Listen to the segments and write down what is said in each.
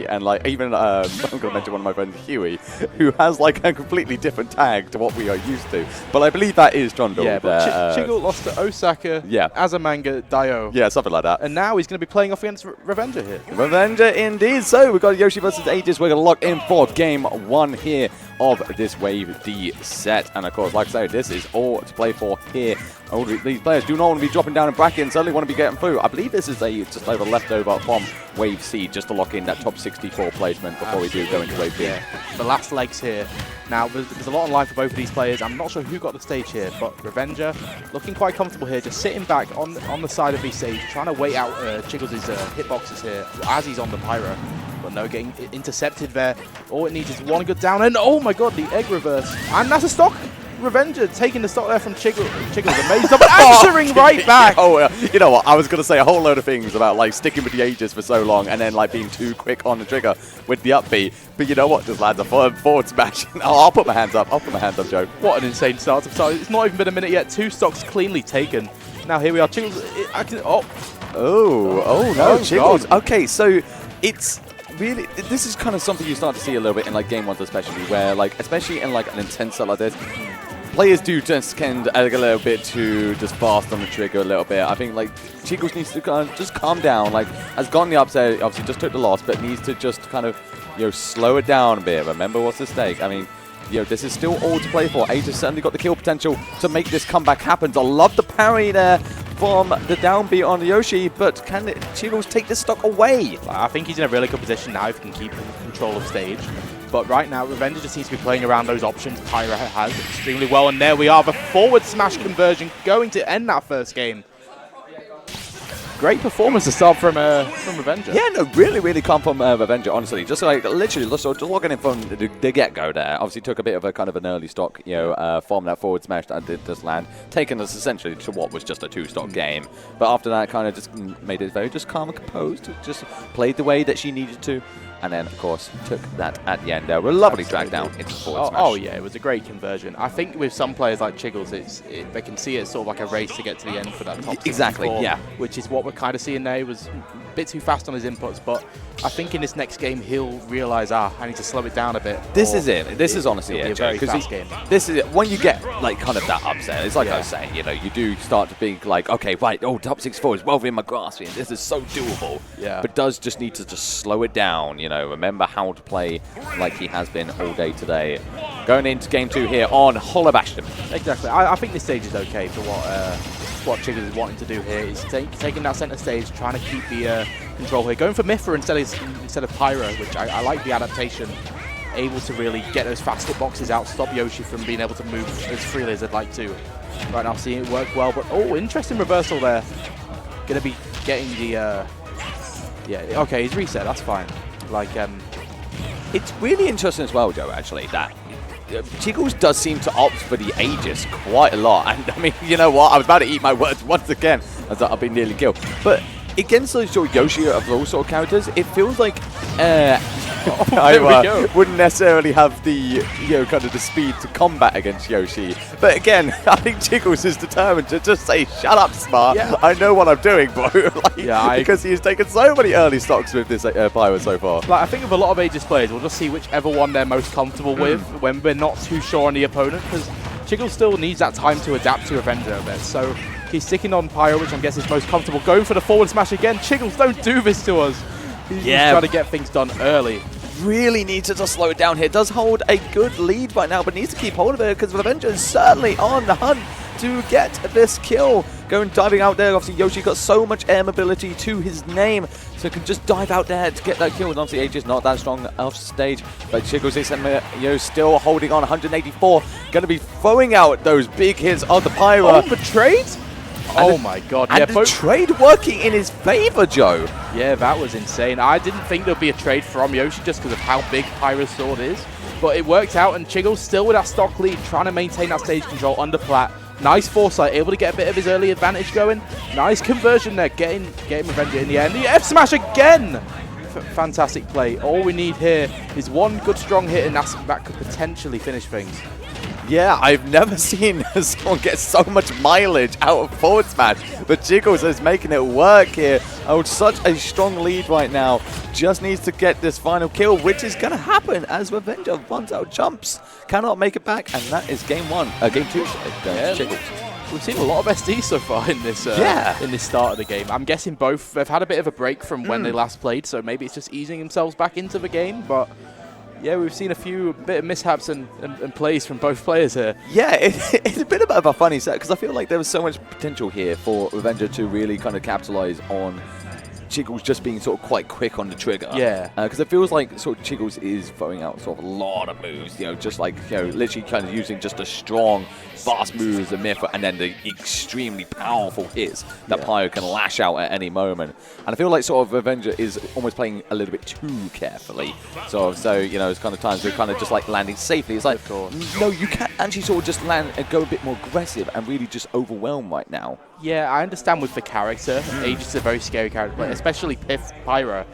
and like even I'm going to mention one of my friends, Huey, who has like a completely different tag to what we are used to. But I believe that is Trundle. Yeah, but Chiggle lost to Osaka, Azamanga, Dio. Yeah, something like that. And now he's going to be playing off against Revenga here. Revenga indeed. So we've got Yoshi versus Aegis. We're going to lock in for game 1 here of this Wave D set. And of course, like I said, this is all to play for here. All these players do not want to be dropping down in bracket and certainly want to be getting through. I believe this is just over leftover from Wave C just to lock in that top 64 placement before we do go into Wave B. Yeah, the last legs here. Now, there's a lot on line for both of these players. I'm not sure who got the stage here, but Revenga looking quite comfortable here, just sitting back on the side of the stage, trying to wait out Chiggles' hitboxes here as he's on the Pyro. But no, getting intercepted there. All it needs is one good down, and oh my god, the egg reverse. And that's a stock. Revenga taking the stock there from Chiggles. Amazing, but answering right back. Oh, you know what? I was going to say a whole load of things about like sticking with the Aegis for so long and then like being too quick on the trigger with the upbeat. But you know what? This lands a forward smash. I'll put my hands up. I'll put my hands up, Joe. What an insane start. It's not even been a minute yet. 2 stocks cleanly taken. Now here we are. Chiggles. No, Chiggles. Okay, so it's really, this is kind of something you start to see a little bit in like game 1s especially, where like, especially in like an intense set like this, players do just tend a little bit too just fast on the trigger a little bit. I think like Chiggles needs to kind of just calm down. Like has gotten the upset, obviously just took the loss, but needs to just kind of slow it down a bit. Remember what's the stake. I mean, this is still all to play for. Aegis certainly got the kill potential to make this comeback happen. I love the parry there from the downbeat on Yoshi, but can Chiggles take this stock away? I think he's in a really good position now if he can keep control of stage. But right now, Revenga just needs to be playing around those options Pyra has extremely well. And there we are, the forward smash conversion going to end that first game. Great performance to start from Revenga. Yeah, no, really calm from Revenga, honestly. Just like literally just logging in from the get-go there. Obviously took a bit of a kind of an early stock, from that forward smash that did just land, taking us essentially to what was just a 2-stock game. But after that, kind of just made it very just calm and composed. Just played the way that she needed to. And then, of course, took that at the end there. A lovely drag down into the forward smash. Oh, yeah, it was a great conversion. I think with some players like Chiggles, they can see it's sort of like a race to get to the end for that top 64, exactly, yeah. Which is what we're kind of seeing there. He was a bit too fast on his inputs, but I think in this next game, he'll realize, I need to slow it down a bit. This is it. This is honestly it, Joe. Because this is it. When you get like kind of that upset, it's like I was saying, you do start to think like, okay, right, top 64 is well within my grasp. This is so doable. Yeah. But does just need to just slow it down. Remember how to play like he has been all day today. Going into game 2 here on Hollow Bastion. Exactly. I think this stage is okay for what Chiggles is wanting to do here. He's taking that center stage, trying to keep the control here. Going for Mithra instead of Pyro, which I like the adaptation. Able to really get those fast hitboxes out, stop Yoshi from being able to move as freely as I'd like to. Right now, seeing it work well, but interesting reversal there. Going to be getting the okay, he's reset. That's fine. Like it's really interesting as well, Joe. Actually, that Chiggles does seem to opt for the Aegis quite a lot, and I mean, you know what? I was about to eat my words once again, as I've been nearly killed. But against those sort of Yoshi of those sort of characters, it feels like I wouldn't necessarily have the kind of the speed to combat against Yoshi. But again, I think Chiggles is determined to just say, "Shut up, Smart. Yeah. I know what I'm doing, bro." Because he has taken so many early stocks with this Pyro so far. Like, I think with a lot of Aegis players, we'll just see whichever one they're most comfortable with when we're not too sure on the opponent, because Chiggles still needs that time to adapt to Revenga a bit. So he's sticking on Pyro, which I guess is most comfortable. Going for the forward smash again. Chiggles, don't do this to us. He's just trying to get things done early. Really needs to just slow it down here. Does hold a good lead right now, but needs to keep hold of it because Revenga is certainly on the hunt to get this kill. Going diving out there. Obviously, Yoshi got so much air mobility to his name, so can just dive out there to get that kill. And obviously, Aegis not that strong off stage, but Chiggles is still holding on. 184. Going to be throwing out those big hits on the Pyro. Oh, betrayed. Oh my god. And the trade working in his favor, Joe. Yeah, that was insane. I didn't think there'd be a trade from Yoshi just because of how big Pyro's sword is. But it worked out, and Chiggles still with that stock lead, trying to maintain that stage control under plat. Nice foresight, able to get a bit of his early advantage going. Nice conversion there, getting Revenga in the end. The F smash again! Fantastic play. All we need here is one good strong hit, and that could potentially finish things. Yeah, I've never seen someone get so much mileage out of forward smash, but Chiggles is making it work here. Oh, such a strong lead right now. Just needs to get this final kill, which is going to happen as Revenga runs out jumps. Cannot make it back, and that is game two, sorry, Chiggles. We've seen a lot of SD so far in this in this start of the game. I'm guessing both they've had a bit of a break from when they last played, so maybe it's just easing themselves back into the game, but yeah, we've seen a few bit of mishaps and plays from both players here. Yeah, it's a bit of a funny set because I feel like there was so much potential here for Revenga to really kind of capitalize on Chiggles just being sort of quite quick on the trigger. Yeah. Because it feels like sort of Chiggles is throwing out sort of a lot of moves, you know, just like, you know, literally kind of using just the strong, fast moves of Myth and then the extremely powerful hits that Pyro can lash out at any moment. And I feel like sort of Revenga is almost playing a little bit too carefully. So you know, it's kind of times they're kind of just like landing safely. It's like, no, you can't actually sort of just land and go a bit more aggressive and really just overwhelm right now. Yeah, I understand with the character. Aegis is a very scary character, but especially Pyra,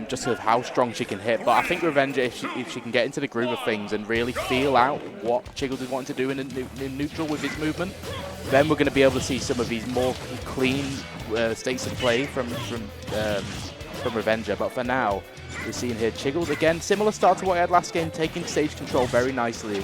just sort of how strong she can hit. But I think Revenga, if she can get into the groove of things and really feel out what Chiggles is wanting to do in neutral with his movement, then we're going to be able to see some of these more clean states of play from Revenga. But for now, we're seeing here Chiggles again, similar start to what I had last game, taking stage control very nicely.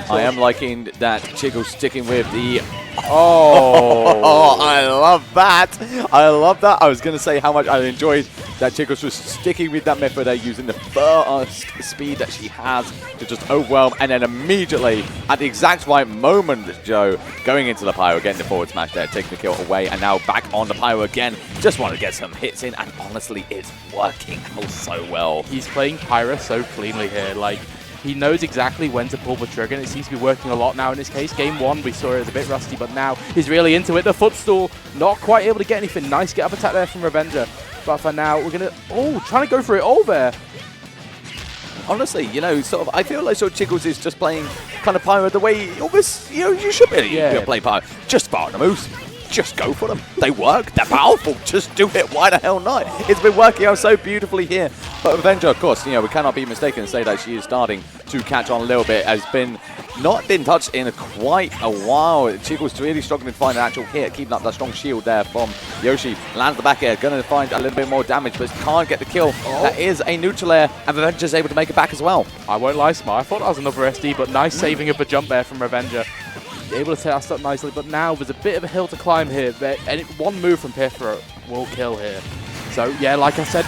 I am liking that Chiggles sticking with the... Oh, I love that. I love that. I was going to say how much I enjoyed that Chiggles was sticking with that method there, using the fast speed that she has to just overwhelm, and then immediately, at the exact right moment, Joe, going into the Pyro, getting the forward smash there, taking the kill away, and now back on the Pyro again. Just want to get some hits in, and honestly, it's working so well. He's playing Pyro so cleanly here, like... He knows exactly when to pull the trigger, and it seems to be working a lot now in this case. Game 1, we saw it was a bit rusty, but now he's really into it. The footstool, not quite able to get anything. Nice get up attack there from Revenga. But for now, we're going to... Oh, trying to go for it all there. Honestly, you know, sort of, I feel like sort of Chiggles is just playing kind of Pyro the way almost, you know, you should be play Pyro. Just fire the moves. Just go for them. They work. They're powerful. Just do it. Why the hell not? It's been working out so beautifully here. But Revenga, of course, you know, we cannot be mistaken and say that she is starting to catch on a little bit. Has been not been touched in quite a while. Chiggles really struggling to find an actual hit, keeping up that strong shield there from Yoshi. Lands the back air, going to find a little bit more damage, but can't get the kill. That is a neutral air, and Revenga's able to make it back as well. I won't lie, Smart. I thought that was another SD, but nice saving of the jump there from Revenga. Able to take that stuff nicely, but now there's a bit of a hill to climb here. And one move from Pithra will kill here. So yeah, like I said,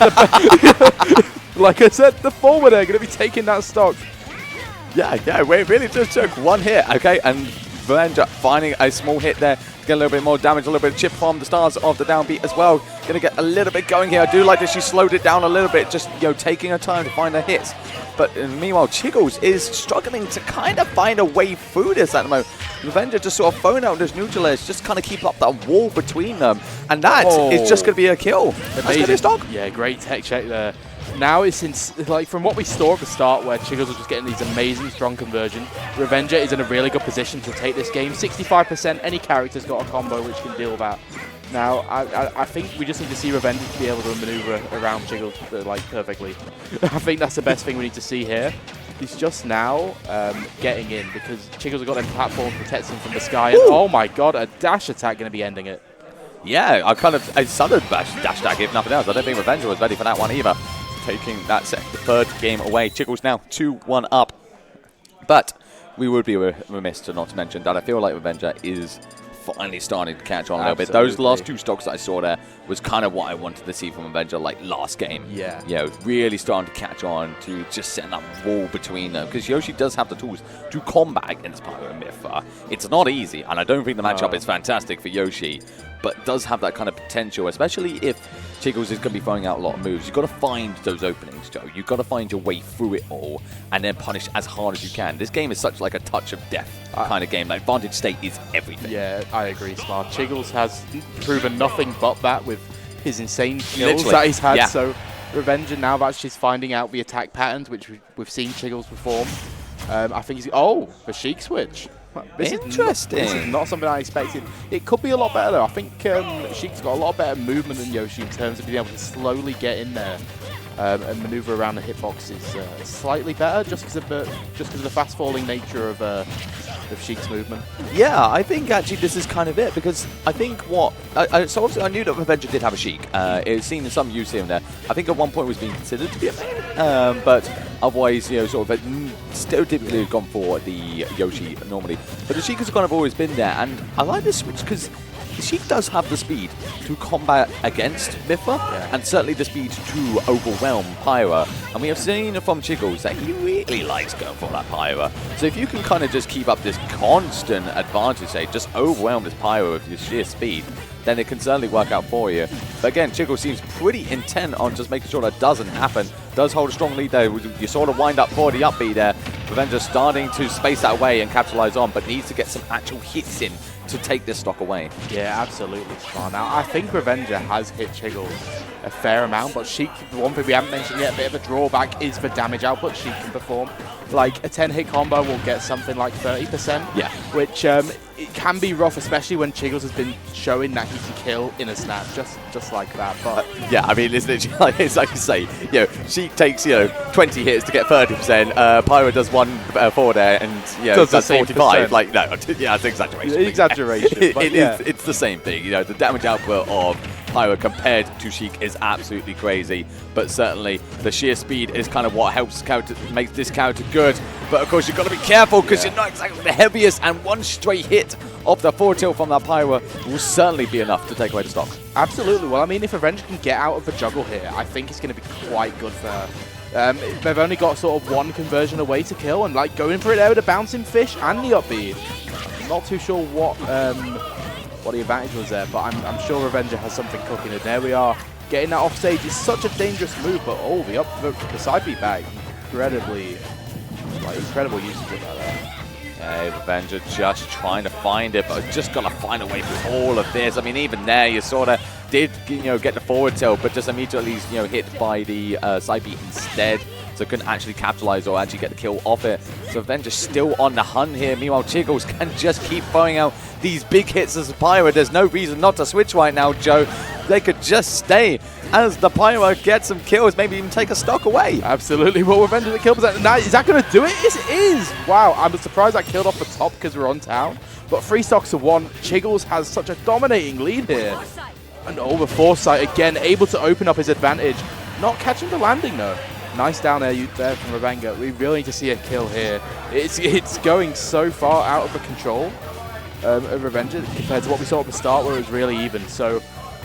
the forward are going to be taking that stock. Yeah, we really just took one hit, okay, and Revenga finding a small hit there. Get a little bit more damage, a little bit of chip from the stars of the downbeat as well. Going to get a little bit going here. I do like that she slowed it down a little bit, just, you know, taking her time to find her hits. But meanwhile, Chiggles is struggling to kind of find a way through this at the moment. Revenga just sort of throwing out those neutral airs, just kind of keep up that wall between them. And that is just going to be a kill. Amazing. Yeah, great tech check there. Now it's like from what we saw at the start, where Chiggles was just getting these amazing strong conversion. Revenga is in a really good position to take this game. 65%, any character's got a combo which can deal with that. Now, I think we just need to see Revenga be able to maneuver around Chiggles like perfectly. I think that's the best thing we need to see here. He's just now getting in because Chiggles have got them platforms protecting him from the sky. And oh my god, a dash attack going to be ending it. Yeah, I sudden dash attack if nothing else. I don't think Revenga was ready for that one either. Taking that the third game away. Chiggles now 2-1 up. But we would be remiss to not to mention that I feel like Revenga is finally starting to catch on a little bit. Those last two stocks that I saw there was kind of what I wanted to see from Revenga like last game. Yeah. You know, really starting to catch on to just setting that wall between them. Because Yoshi does have the tools to combat against Pyro and Myth. It's not easy, and I don't think the matchup is fantastic for Yoshi, but does have that kind of potential, especially if Chiggles is going to be throwing out a lot of moves. You've got to find those openings, Joe. You've got to find your way through it all and then punish as hard as you can. This game is such like a touch of death kind of game. Like, advantage state is everything. Yeah, I agree, Smart. Chiggles has proven nothing but that with his insane kills that he's had. Yeah. So Revenga now that she's finding out the attack patterns, which we've seen Chiggles perform. I think he's... Oh, the Sheik switch. Interesting. This is not something I expected. It could be a lot better though. I think Sheik's got a lot better movement than Yoshi in terms of being able to slowly get in there and maneuver around the hitbox is slightly better just because of the fast-falling nature of Sheik's movement. Yeah, I think actually this is kind of it, because I think so obviously I knew that Revenga did have a Sheik. It's seen some use here and there. I think at one point was being considered to be a main, but otherwise, you know, sort of stereotypically gone for the Yoshi normally. But the Sheik has kind of always been there, and I like this switch because Sheik does have the speed to combat against Mifra, and certainly the speed to overwhelm Pyra. And we have seen from Chiggles that he really likes going for that Pyra. So if you can kind of just keep up this constant advantage, say, just overwhelm this Pyra with your sheer speed, then it can certainly work out for you. But again, Chiggles seems pretty intent on just making sure that doesn't happen. Does hold a strong lead there. You sort of wind up for the up B there. Revenga starting to space that away and capitalize on, but needs to get some actual hits in to take this stock away. Yeah, absolutely. Now, I think Revenga has hit Chiggles a fair amount, but Sheik, the one thing we haven't mentioned yet, a bit of a drawback is the damage output Sheik can perform. Like, a 10-hit combo will get something like 30%, yeah, which it can be rough, especially when Chiggles has been showing that he can kill in a snap, just like that. But yeah, I mean, it's literally, it's like you say, you know, Sheik takes, you know, 20 hits to get 30%, Pyra does 1 there, and, you know, does 45. Like, no, yeah, it's exaggeration. Exaggeration. It's the same thing, you know, the damage output of Pyra compared to Sheik is absolutely crazy, but certainly the sheer speed is kind of what helps makes this character good. But of course, you've got to be careful because you're not exactly the heaviest, and one straight hit of the forward tilt from that Pyra will certainly be enough to take away the stock. Absolutely. Well, I mean, if Revenga can get out of the juggle here, I think it's going to be quite good for her. They've only got sort of one conversion away to kill, and like going for it there with a bouncing fish and the up B. I'm not too sure what the advantage was there, but I'm sure Revenga has something cooking, and there we are. Getting that off stage is such a dangerous move, but the side beat back, incredible usage of that there. Revenga just trying to find it, but just got to find a way through all of this. I mean, even there, you sort of did, you know, get the forward tilt, but just immediately, you know, hit by the side beat instead. So couldn't actually capitalize or actually get the kill off it. So Revenga still on the hunt here. Meanwhile, Chiggles can just keep throwing out these big hits as a Pyra. There's no reason not to switch right now, Joe. They could just stay as the Pyra gets some kills, maybe even take a stock away. Absolutely. Well, Revenga the kill percent. Now, is that going to do it? Yes, it is. Wow, I'm surprised I killed off the top because we're on town. But 3 stocks to 1. Chiggles has such a dominating lead here. And over foresight again, able to open up his advantage. Not catching the landing though. Nice down there from Revenga. We really need to see a kill here. It's going so far out of the control of Revenga compared to what we saw at the start, where it was really even. So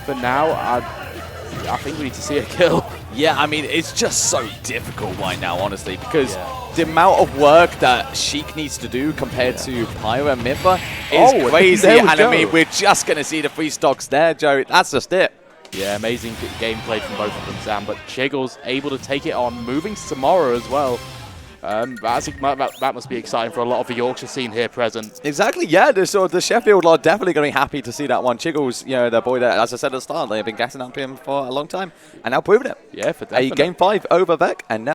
for now, I think we need to see a kill. Yeah, I mean, it's just so difficult right now, honestly, because the amount of work that Sheik needs to do compared to Pyra and Mifra is crazy. And I mean, we're just going to see the 3 stocks there, Joe. That's just it. Yeah, amazing gameplay from both of them, Sam. But Chiggles able to take it on, moving to tomorrow as well. That must be exciting for a lot of the Yorkshire scene here present. Exactly, yeah. The Sheffield are definitely going to be happy to see that one. Chiggles, you know, the boy that, as I said at the start, they have been gassing up him for a long time, and now proving it. Yeah, for definitely. A game 5 over Vec, and now